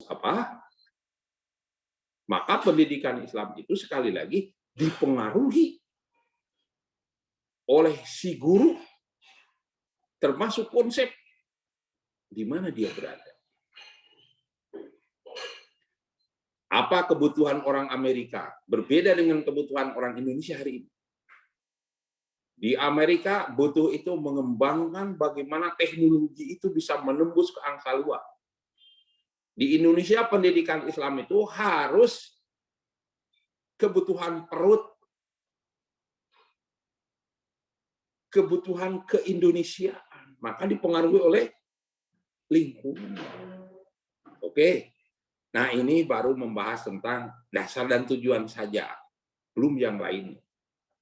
apa? Maka pendidikan Islam itu sekali lagi dipengaruhi oleh si guru, termasuk konsep di mana dia berada. Apa kebutuhan orang Amerika berbeda dengan kebutuhan orang Indonesia hari ini? Di Amerika butuh itu mengembangkan bagaimana teknologi itu bisa menembus ke angka luar. Di Indonesia pendidikan Islam itu harus kebutuhan perut, kebutuhan keindonesiaan, maka dipengaruhi oleh lingkungan. Oke. Nah, ini baru membahas tentang dasar dan tujuan saja, belum yang lain.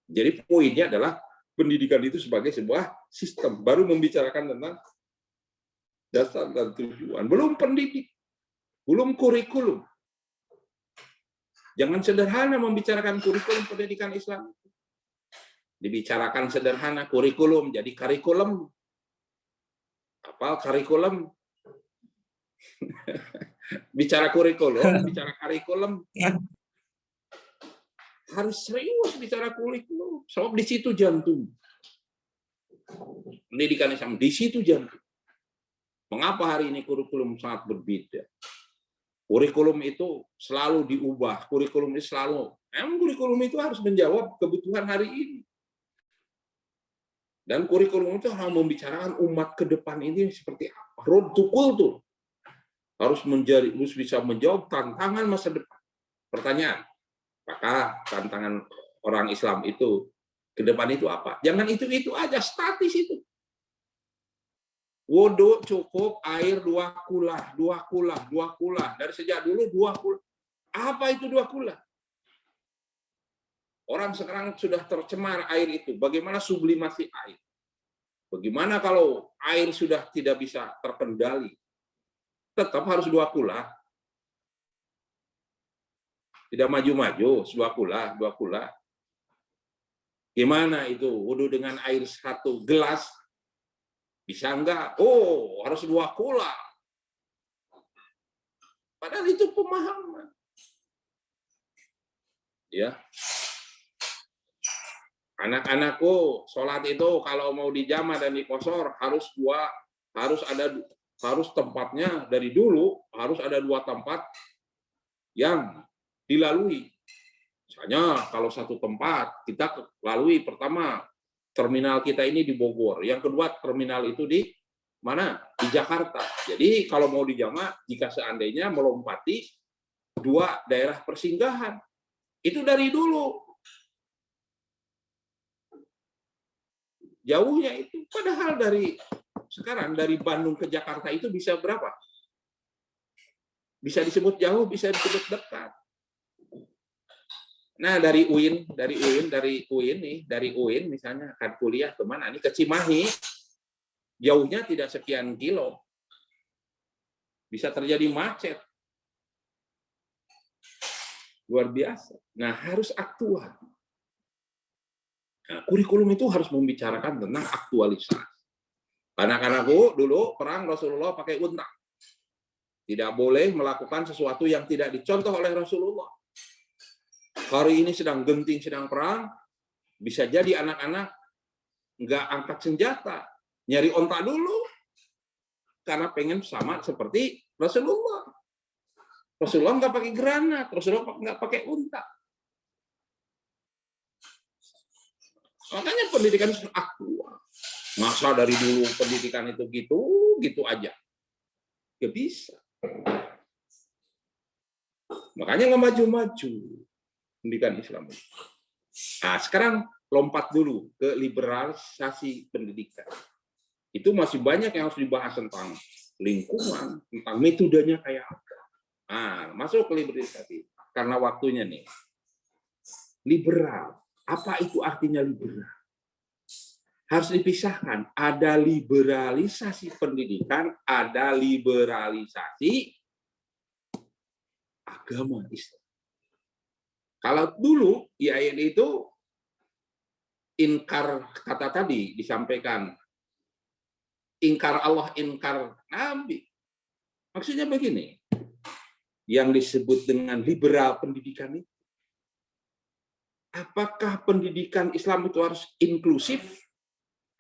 Jadi poinnya adalah pendidikan itu sebagai sebuah sistem, baru membicarakan tentang dasar dan tujuan, belum pendidik, belum kurikulum. Jangan sederhana membicarakan kurikulum pendidikan Islam. Dibicarakan sederhana kurikulum, jadi kurikulum. Apa kurikulum? Bicara kurikulum, bicara kurikulum. Harus serius bicara kurikulum. Sebab di situ jantung. Pendidikan Islam, di situ jantung. Mengapa hari ini kurikulum sangat berbeda? Kurikulum itu selalu diubah. Kurikulum itu selalu, kurikulum itu harus menjawab kebutuhan hari ini. Dan kurikulum itu harus membicarakan umat ke depan ini seperti apa. Road to culture. Harus bisa menjawab tantangan masa depan. Pertanyaan, apakah tantangan orang Islam itu ke depan itu apa? Jangan itu aja, statis itu. Wudhu cukup air 2 kula. Dari sejak dulu 2 kula. Apa itu 2 kula? Orang sekarang sudah tercemar air itu. Bagaimana sublimasi air? Bagaimana kalau air sudah tidak bisa terkendali? Tetap harus 2 kula. Tidak maju-maju, 2 kula. Gimana itu? Wudhu dengan air 1 gelas? Bisa enggak? Oh, harus 2 kula. Padahal itu pemahaman. Ya. Anak-anakku, sholat itu kalau mau dijama dan dikosor harus tempatnya dari dulu harus ada 2 tempat yang dilalui. Misalnya kalau 1 tempat kita lalui pertama terminal kita ini di Bogor, yang kedua terminal itu di mana? Di Jakarta. Jadi kalau mau dijama, jika seandainya melompati 2 daerah persinggahan, itu dari dulu. Jauhnya itu, padahal sekarang dari Bandung ke Jakarta itu bisa berapa? Bisa disebut jauh, bisa disebut dekat. Nah, dari UIN misalnya akan kuliah kemana? Ini ke Cimahi, jauhnya tidak sekian kilo. Bisa terjadi macet. Luar biasa. Nah, harus aktual. Nah, kurikulum itu harus membicarakan tentang aktualisasi. Anak-anakku dulu perang Rasulullah pakai unta. Tidak boleh melakukan sesuatu yang tidak dicontoh oleh Rasulullah. Hari ini sedang genting, sedang perang, bisa jadi anak-anak nggak angkat senjata, nyari onta dulu, karena pengen sama seperti Rasulullah. Rasulullah nggak pakai granat, Rasulullah nggak pakai unta. Makanya pendidikan itu aktual. Masa dari dulu pendidikan itu gitu aja, nggak bisa. Makanya nggak maju-maju pendidikan Islam. Nah, sekarang lompat dulu ke liberalisasi pendidikan. Itu masih banyak yang harus dibahas tentang lingkungan, tentang metodenya kayak apa. Nah, masuk ke liberalisasi. Karena waktunya nih. Liberal. Apa itu artinya liberal? Harus dipisahkan. Ada liberalisasi pendidikan, ada liberalisasi agama Islam. Kalau dulu IAIN itu inkar kata tadi disampaikan, ingkar Allah, ingkar Nabi. Maksudnya begini, yang disebut dengan liberal pendidikan itu? Apakah pendidikan Islam itu harus inklusif,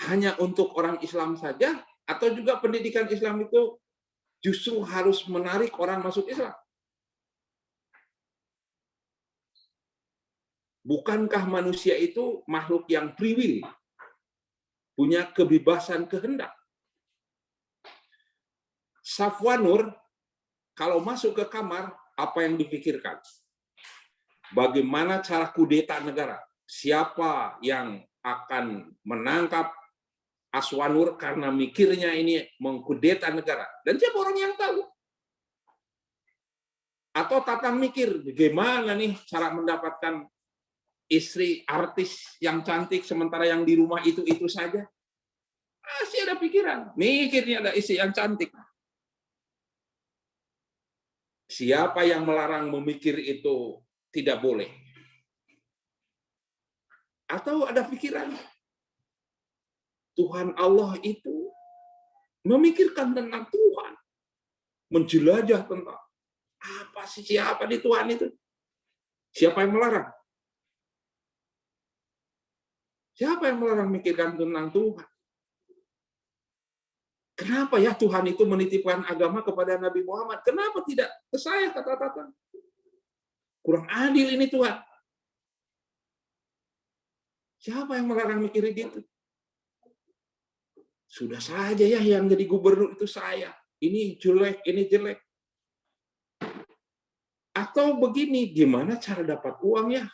hanya untuk orang Islam saja, atau juga pendidikan Islam itu justru harus menarik orang masuk Islam? Bukankah manusia itu makhluk yang free will, punya kebebasan kehendak? Safwanur kalau masuk ke kamar, apa yang dipikirkan? Bagaimana cara kudeta negara? Siapa yang akan menangkap Aswanur karena mikirnya ini mengkudeta negara? Dan siapa orang yang tahu? Atau Tatang mikir, bagaimana nih cara mendapatkan istri artis yang cantik, sementara yang di rumah itu saja? Masih ada pikiran. Mikirnya ada istri yang cantik. Siapa yang melarang memikir itu tidak boleh? Atau ada pikiran, Tuhan Allah itu memikirkan tentang Tuhan, menjelajah tentang apa sih, siapa di Tuhan itu? Siapa yang melarang? Siapa yang melarang memikirkan tentang Tuhan? Kenapa ya Tuhan itu menitipkan agama kepada Nabi Muhammad? Kenapa tidak ke saya, kata Tatang? Kurang adil ini Tuhan. Siapa yang melarang mikir gitu? Sudah saja ya yang jadi gubernur itu saya. Ini jelek, ini jelek. Atau begini, gimana cara dapat uangnya?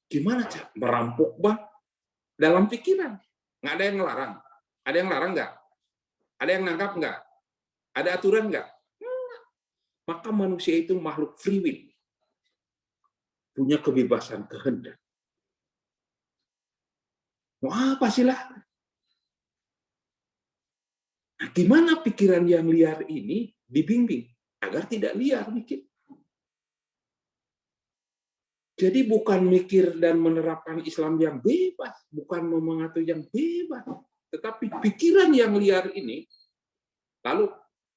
Gimana cara merampok bank? Dalam pikiran. Nggak ada yang ngelarang. Ada yang larang nggak? Ada yang nangkap nggak? Ada aturan nggak? Maka manusia itu makhluk free will. Punya kebebasan kehendak. Mau apa silahkan. Nah, gimana pikiran yang liar ini dibimbing agar tidak liar mikir? Jadi bukan mikir dan menerapkan Islam yang bebas, bukan mengatur yang bebas, tetapi pikiran yang liar ini, lalu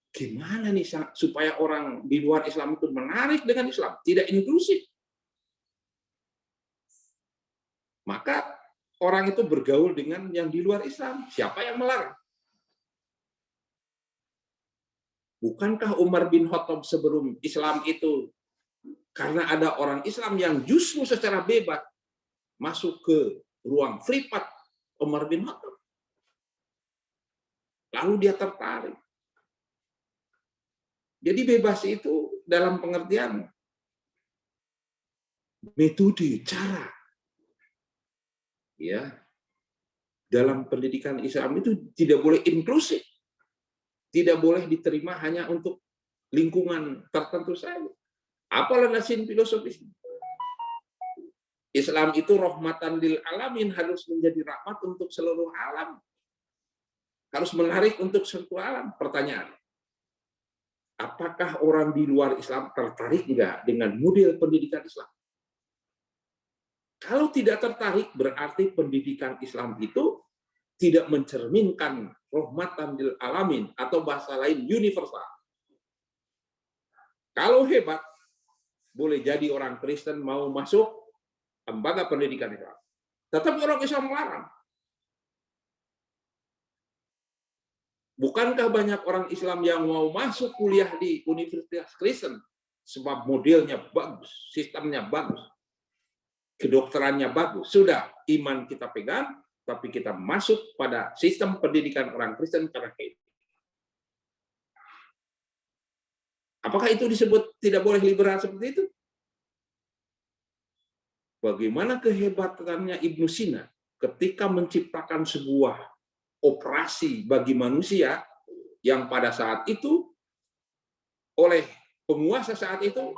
gimana nih supaya orang di luar Islam itu menarik dengan Islam, tidak inklusif? Maka orang itu bergaul dengan yang di luar Islam. Siapa yang melarang? Bukankah Umar bin Khattab sebelum Islam itu, karena ada orang Islam yang justru secara bebas masuk ke ruang privat Umar bin Khattab, lalu dia tertarik. Jadi bebas itu dalam pengertian metode, cara. Ya. Dalam pendidikan Islam itu tidak boleh inklusif. Tidak boleh diterima hanya untuk lingkungan tertentu saja. Apa landasan filosofisnya? Islam itu rahmatan lil alamin, harus menjadi rahmat untuk seluruh alam. Harus menarik untuk seluruh alam. Pertanyaan, apakah orang di luar Islam tertarik enggak dengan model pendidikan Islam? Kalau tidak tertarik, berarti pendidikan Islam itu tidak mencerminkan rahmatan lil alamin, atau bahasa lain universal. Kalau hebat, boleh jadi orang Kristen mau masuk lembaga pendidikan Islam. Tetapi orang Islam melarang. Bukankah banyak orang Islam yang mau masuk kuliah di Universitas Kristen sebab modelnya bagus, sistemnya bagus, kedokterannya bagus. Sudah, iman kita pegang, tapi kita masuk pada sistem pendidikan orang Kristen karena itu. Apakah itu disebut tidak boleh liberal seperti itu? Bagaimana kehebatannya Ibnu Sina ketika menciptakan sebuah operasi bagi manusia yang pada saat itu oleh penguasa saat itu,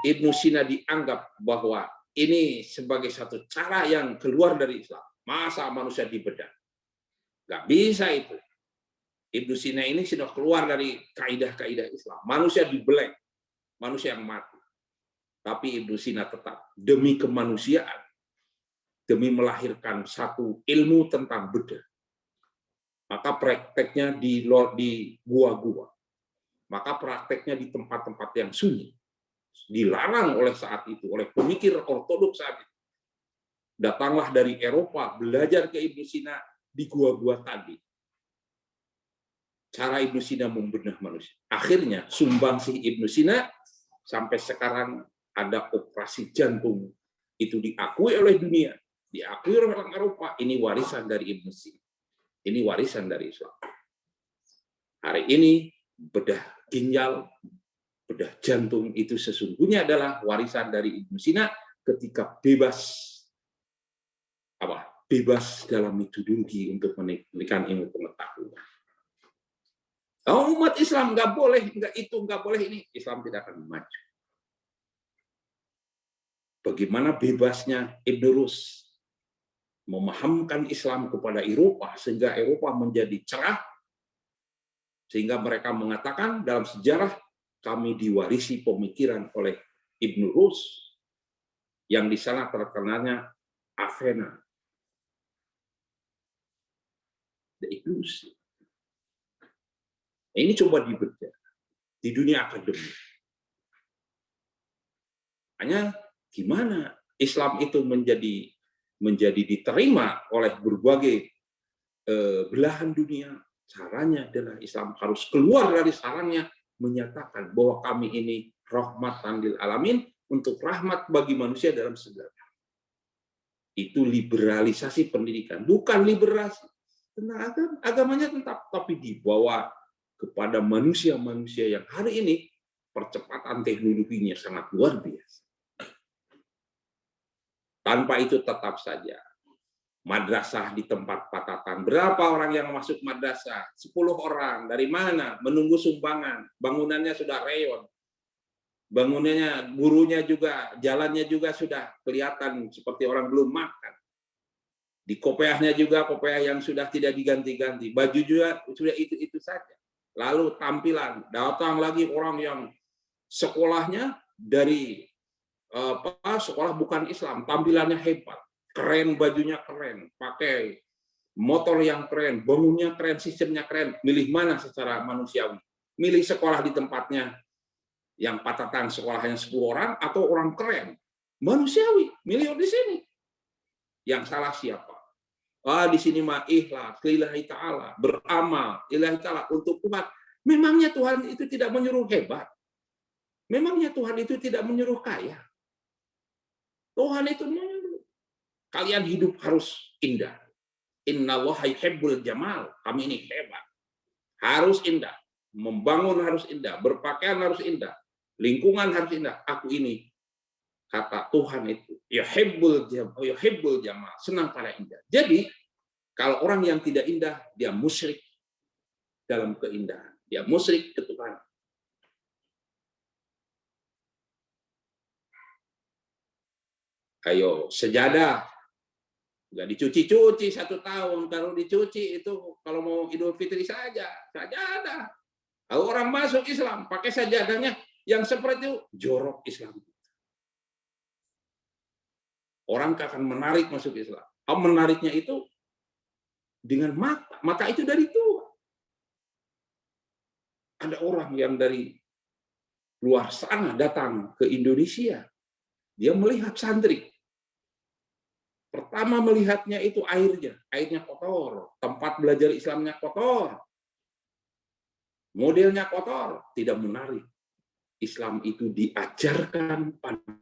Ibnu Sina dianggap bahwa ini sebagai satu cara yang keluar dari Islam. Masa manusia dibedah? Nggak bisa itu. Ibnu Sina ini sudah keluar dari kaidah-kaidah Islam. Manusia dibeleng, manusia yang mati. Tapi Ibnu Sina tetap demi kemanusiaan, demi melahirkan satu ilmu tentang bedah. Maka prakteknya di gua-gua. Maka prakteknya di tempat-tempat yang sunyi. Dilarang oleh saat itu, oleh pemikir ortodoks saat itu. Datanglah dari Eropa, belajar ke Ibnu Sina di gua-gua tadi. Cara Ibnu Sina membedah manusia. Akhirnya sumbangsih Ibnu Sina sampai sekarang ada operasi jantung. Itu diakui oleh dunia, diakui oleh orang Eropa. Ini warisan dari Ibnu Sina. Ini warisan dari Islam. Hari ini bedah ginjal, bedah jantung itu sesungguhnya adalah warisan dari Ibnu Sina ketika bebas dalam metodologi untuk meningkatkan ilmu pengetahuan. Umat Islam nggak boleh, nggak boleh ini, Islam tidak akan maju. Bagaimana bebasnya Ibn Rus memahamkan Islam kepada Eropa sehingga Eropa menjadi cerah, sehingga mereka mengatakan dalam sejarah kami diwarisi pemikiran oleh Ibn Rus yang di sana terkenalnya Avena. Ini coba dibedah di dunia akademik. Hanya gimana Islam itu menjadi diterima oleh berbagai belahan dunia. Caranya adalah Islam harus keluar dari sarangnya, menyatakan bahwa kami ini rahmatan lil alamin, untuk rahmat bagi manusia dalam segala. Itu liberalisasi pendidikan, bukan liberasi tentang agamanya tetap, tapi dibawa kepada manusia-manusia yang hari ini percepatan teknologinya sangat luar biasa. Tanpa itu tetap saja madrasah di tempat Patatan. Berapa orang yang masuk madrasah? 10 orang. Dari mana? Menunggu sumbangan. Bangunannya sudah reyon. Bangunannya, gurunya juga, jalannya juga sudah kelihatan seperti orang belum makan. Di kopiahnya juga kopiah yang sudah tidak diganti-ganti. Baju juga sudah itu saja. Lalu tampilan, datang lagi orang yang sekolahnya dari sekolah bukan Islam, tampilannya hebat, keren, bajunya keren, pakai motor yang keren, bangunnya keren, sistemnya keren. Milih mana secara manusiawi? Milih sekolah di tempatnya yang Patatan sekolahnya 10 orang atau orang keren? Manusiawi, milih di sini. Yang salah siapa? Di sini mah ikhlas, lillahi ta'ala, beramal, lillahi ta'ala, untuk umat. Memangnya Tuhan itu tidak menyuruh hebat? Memangnya Tuhan itu tidak menyuruh kaya? Tuhan itu menyuruh. Kalian hidup harus indah. Innallaha yuhibbul jamal. Kami ini hebat. Harus indah. Membangun harus indah. Berpakaian harus indah. Lingkungan harus indah. Aku ini, kata Tuhan itu, yuhibbul jamal. Senang pada indah. Jadi, kalau orang yang tidak indah, dia musyrik dalam keindahan. Dia musyrik ke Tuhan. Ayo, sejadah. Nggak dicuci-cuci 1 tahun. Kalau dicuci itu, kalau mau Idul Fitri saja. Sajadah. Kalau orang masuk Islam, pakai sajadahnya yang seperti itu, jorok Islam. Orang akan menarik masuk Islam. Menariknya itu dengan mata. Mata itu dari Tuhan. Ada orang yang dari luar sana datang ke Indonesia. Dia melihat santri. Pertama melihatnya itu airnya. Airnya kotor. Tempat belajar Islamnya kotor. Modelnya kotor. Tidak menarik. Islam itu diajarkan pada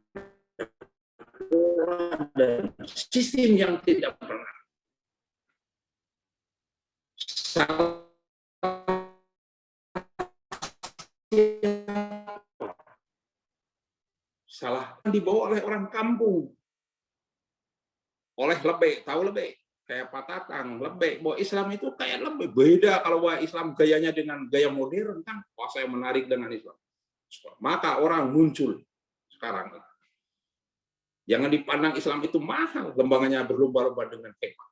dan sistem yang tidak pernah. Salah dibawa oleh orang kampung. Oleh lebek, tahu lebek? Kayak Patatan, lebek. Bahwa Islam itu kayak lebek. Beda kalau bahwa Islam gayanya dengan gaya modern, kan? Wah, saya menarik dengan Islam. Maka orang muncul sekarang. Jangan dipandang Islam itu mahal, lembagannya berlomba-lomba dengan hebat.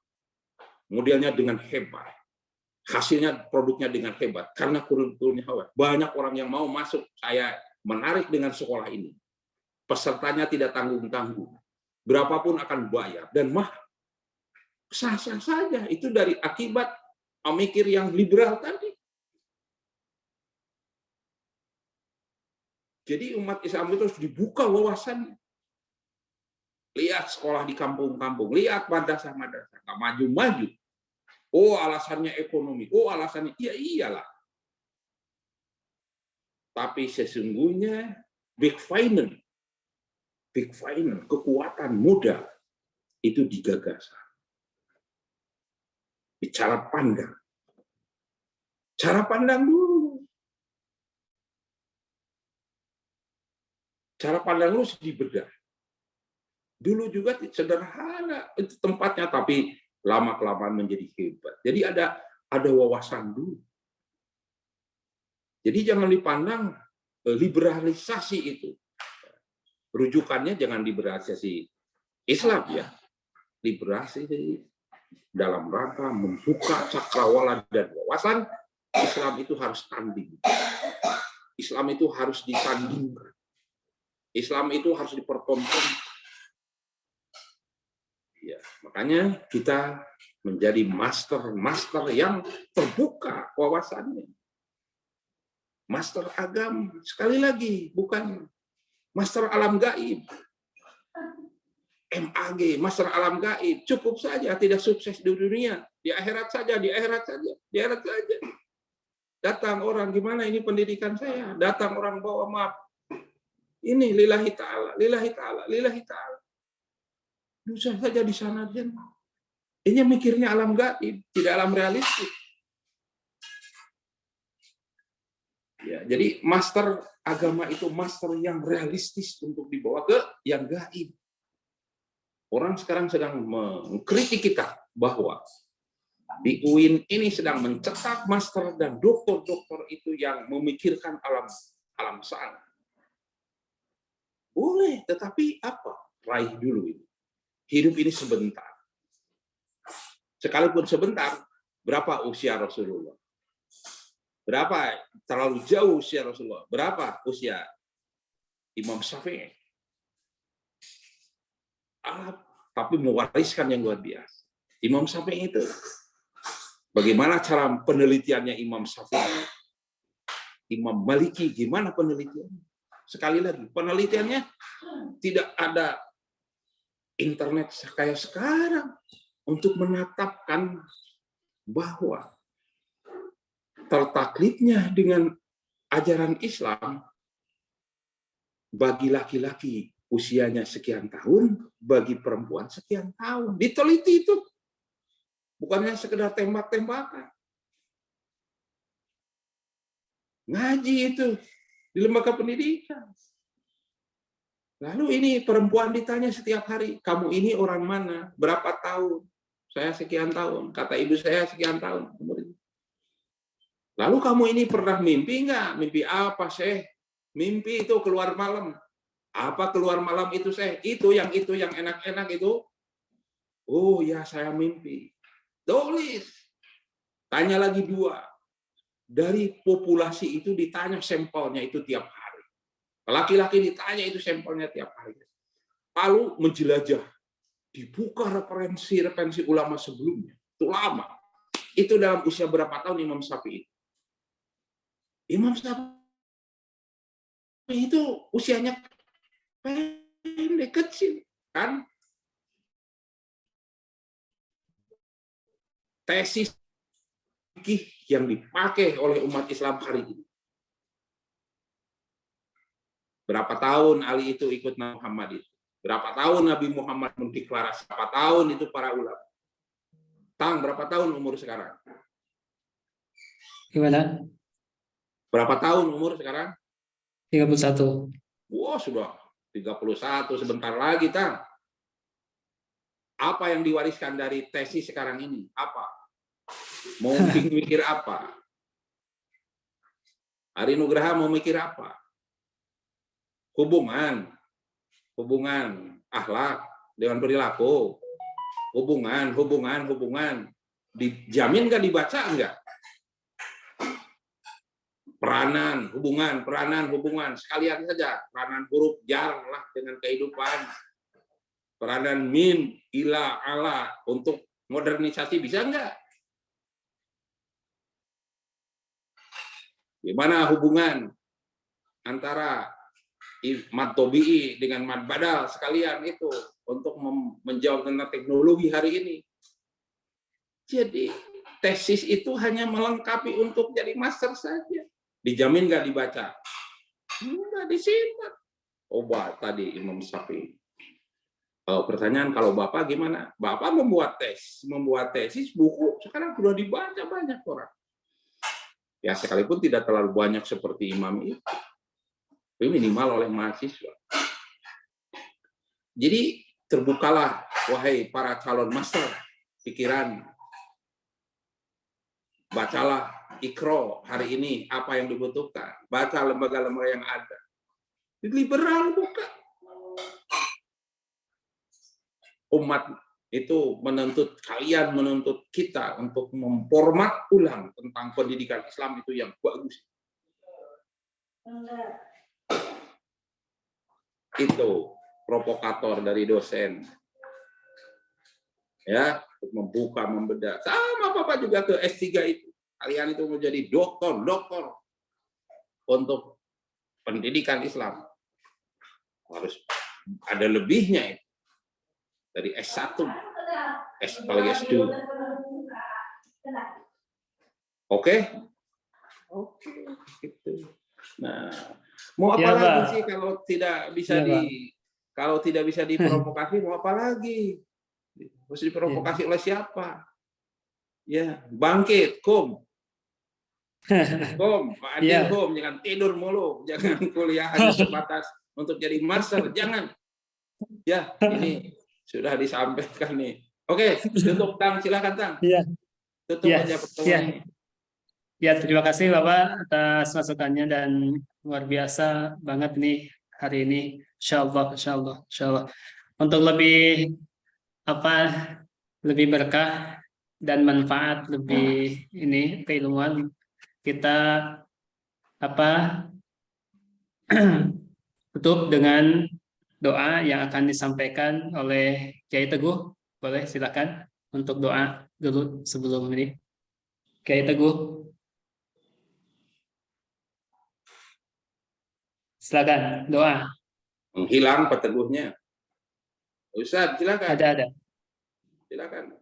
Modelnya dengan hebat. Hasilnya, produknya dengan hebat. Karena kurikulumnya hebat. Banyak orang yang mau masuk, saya menarik dengan sekolah ini. Pesertanya tidak tanggung-tanggung. Berapapun akan bayar. Dan mahal. Sah-sah saja. Itu dari akibat pemikir yang liberal tadi. Jadi umat Islam itu harus dibuka wawasannya. Lihat sekolah di kampung-kampung, lihat madrasah-madrasah, nggak maju-maju. Oh, alasannya ekonomi. Oh, alasannya iya iyalah. Tapi sesungguhnya big finance, kekuatan modal itu digagas. Cara pandang. Cara pandang dulu. Cara pandang dulu harus dibedah. Dulu juga sederhana itu tempatnya, tapi lama-kelamaan menjadi hebat. Jadi ada wawasan dulu. Jadi jangan dipandang liberalisasi itu. Rujukannya jangan liberalisasi Islam ya. Liberalisasi dalam rangka membuka cakrawala dan wawasan. Islam itu harus tanding. Islam itu harus ditandingkan. Islam itu harus dipertontonkan. Ya, makanya kita menjadi master yang terbuka wawasannya. Master agama, sekali lagi, bukan master alam gaib. MAG, master alam gaib, cukup saja, tidak sukses di dunia, di akhirat saja, di akhirat saja. Datang orang, gimana ini pendidikan saya? Datang orang bawa map. Ini lillahi ta'ala. Bisa saja di sana dia. Ini mikirnya alam gaib, tidak alam realistik. Ya, jadi master agama itu master yang realistis untuk dibawa ke yang gaib. Orang sekarang sedang mengkritik kita bahwa di UIN ini sedang mencetak master dan doktor-doktor itu yang memikirkan alam sana. Boleh, tetapi apa? Raih dulu ini. Hidup ini sebentar. Sekalipun sebentar, berapa usia Rasulullah? Berapa terlalu jauh usia Rasulullah? Berapa usia Imam Syafi'i? Tapi mewariskan yang luar biasa. Imam Syafi'i itu, bagaimana cara penelitiannya Imam Syafi'i? Imam Maliki, gimana penelitiannya? Sekali lagi, penelitiannya tidak ada internet kayak sekarang untuk menetapkan bahwa tertaklidnya dengan ajaran Islam bagi laki-laki usianya sekian tahun, bagi perempuan sekian tahun. Diteliti itu. Bukannya sekedar tembak-tembakan. Ngaji itu di lembaga pendidikan. Lalu ini perempuan ditanya setiap hari, kamu ini orang mana? Berapa tahun? Saya sekian tahun. Kata ibu saya sekian tahun. Lalu kamu ini pernah mimpi enggak? Mimpi apa, Syekh? Mimpi itu keluar malam. Apa keluar malam itu, Syekh? Itu yang enak-enak itu. Oh ya, saya mimpi. Tulis. Tanya lagi 2. Dari populasi itu ditanya sampelnya itu tiap hari. Laki-laki ditanya itu sampelnya tiap hari. Lalu menjelajah. Dibuka referensi ulama sebelumnya. Itu lama. Itu dalam usia berapa tahun Imam Syafi'i? Imam Syafi'i itu usianya pendek, kecil. Kan? Tesis yang dipakai oleh umat Islam hari ini. Berapa tahun Ali itu ikut Nabi Muhammad itu? Berapa tahun Nabi Muhammad mendeklarasi? Berapa tahun itu para ulama? Berapa tahun umur sekarang? Gimana? Berapa tahun umur sekarang? 31. Wah, sudah 31, sebentar lagi, Tang. Apa yang diwariskan dari tesis sekarang ini? Apa? Mau mikir apa? Ari Nugraha mau mikir apa? Hubungan, akhlak, dengan perilaku, hubungan. Dijamin nggak, dibaca nggak? Peranan, hubungan. Sekalian saja, peranan huruf jar lah dengan kehidupan. Peranan min, ila, ala, untuk modernisasi bisa nggak? Gimana hubungan antara mad tobi'i dengan mad badal sekalian itu untuk menjawab tentang teknologi hari ini. Jadi tesis itu hanya melengkapi untuk jadi master saja. Dijamin nggak dibaca? Nggak disimak. Obat tadi Imam Syafi'i. Pertanyaan kalau Bapak gimana? Bapak membuat tesis buku sekarang sudah dibaca banyak orang. Ya sekalipun tidak terlalu banyak seperti Imam itu. Tapi minimal oleh mahasiswa. Jadi terbukalah wahai para calon master pikiran. Bacalah Iqra hari ini apa yang dibutuhkan. Baca lembaga-lembaga yang ada. Liberal bukan. Umat itu kalian menuntut kita untuk memformat ulang tentang pendidikan Islam itu yang bagus. Itu provokator dari dosen. Ya, untuk membuka, membedah. Sama Bapak juga ke S3 itu. Kalian itu menjadi doktor untuk pendidikan Islam. Harus ada lebihnya itu. Dari S1, apalagi S2. Oke? Oke, gitu. Nah, mau apa lagi sih kalau tidak bisa kalau tidak bisa diprovokasi, mau apa lagi? Harus diprovokasi oleh siapa? Ya, bangkit, Kom, Pak Adil, Kom, jangan tidur mulu, jangan kuliah hanya sebatas untuk jadi master, jangan. Ya, ini sudah disampaikan nih. Oke, tutup Tang, silakan Tang. Iya. Tutup aja pertemuan ini. Ya, terima kasih Bapak atas masukannya dan luar biasa banget nih hari ini. Insyaallah. Untuk lebih lebih berkah dan manfaat lebih ini keilmuan kita tutup dengan doa yang akan disampaikan oleh Kiai Teguh. Boleh silakan untuk doa dulu sebelum ini. Kiai Teguh. Silakan doa. Menghilang Pak Teguhnya. Ustaz, silakan. Ada. Silakan.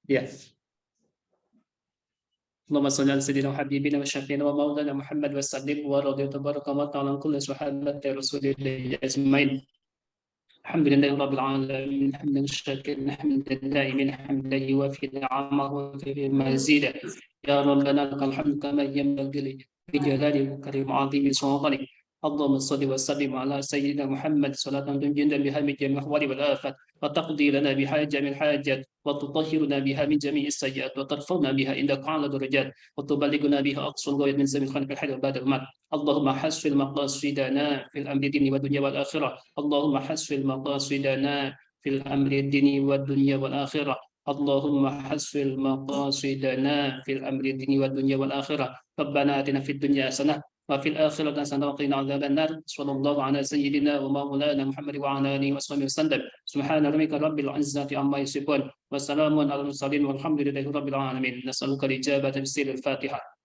Yes. اللهم صل على سيدنا وحبيبنا وشفينا ومولانا محمد وسلم ورضي تبارك وتعالى عن كل صحابة رسول الله أجمعين. الحمد لله رب العالمين حمدا شاكرا حمدا دائما حمدا يوافي نعمه ويكفي مزيدا. يا ربنا لك الحمد كما ينبغي لجلاله وكريم عظيم سلطانك. اللهم صل وسلم على سيدنا محمد صلاة تنجينا بها من جميع الأحوال والآفات وتقضي لنا بها جميع الحاجات وتطهرنا بها من جميع السيئات وترفعنا بها عندك أعلى درجات وتبلغنا بها أقصى الغاية من زمن خلق الحي وبعد الموت. اللهم حسن مقاصدنا في الأمر الدين والدنيا والآخرة. اللهم حسن مقاصدنا في الأمر الدين والدنيا والآخرة. اللهم حسن مقاصدنا في الأمر الدين والدنيا والآخرة. ربنا آتنا في الدنيا حسنة وفي الآخرة حسنة وقنا عذاب النار. صلى الله على سيدنا ومولانا محمد وعلى آله وصحبه وسلم. سبحان ربك رب العزة عما يصفون وسلام على المرسلين والحمد لله رب العالمين. نسألك الإجابة بسر الفاتحة.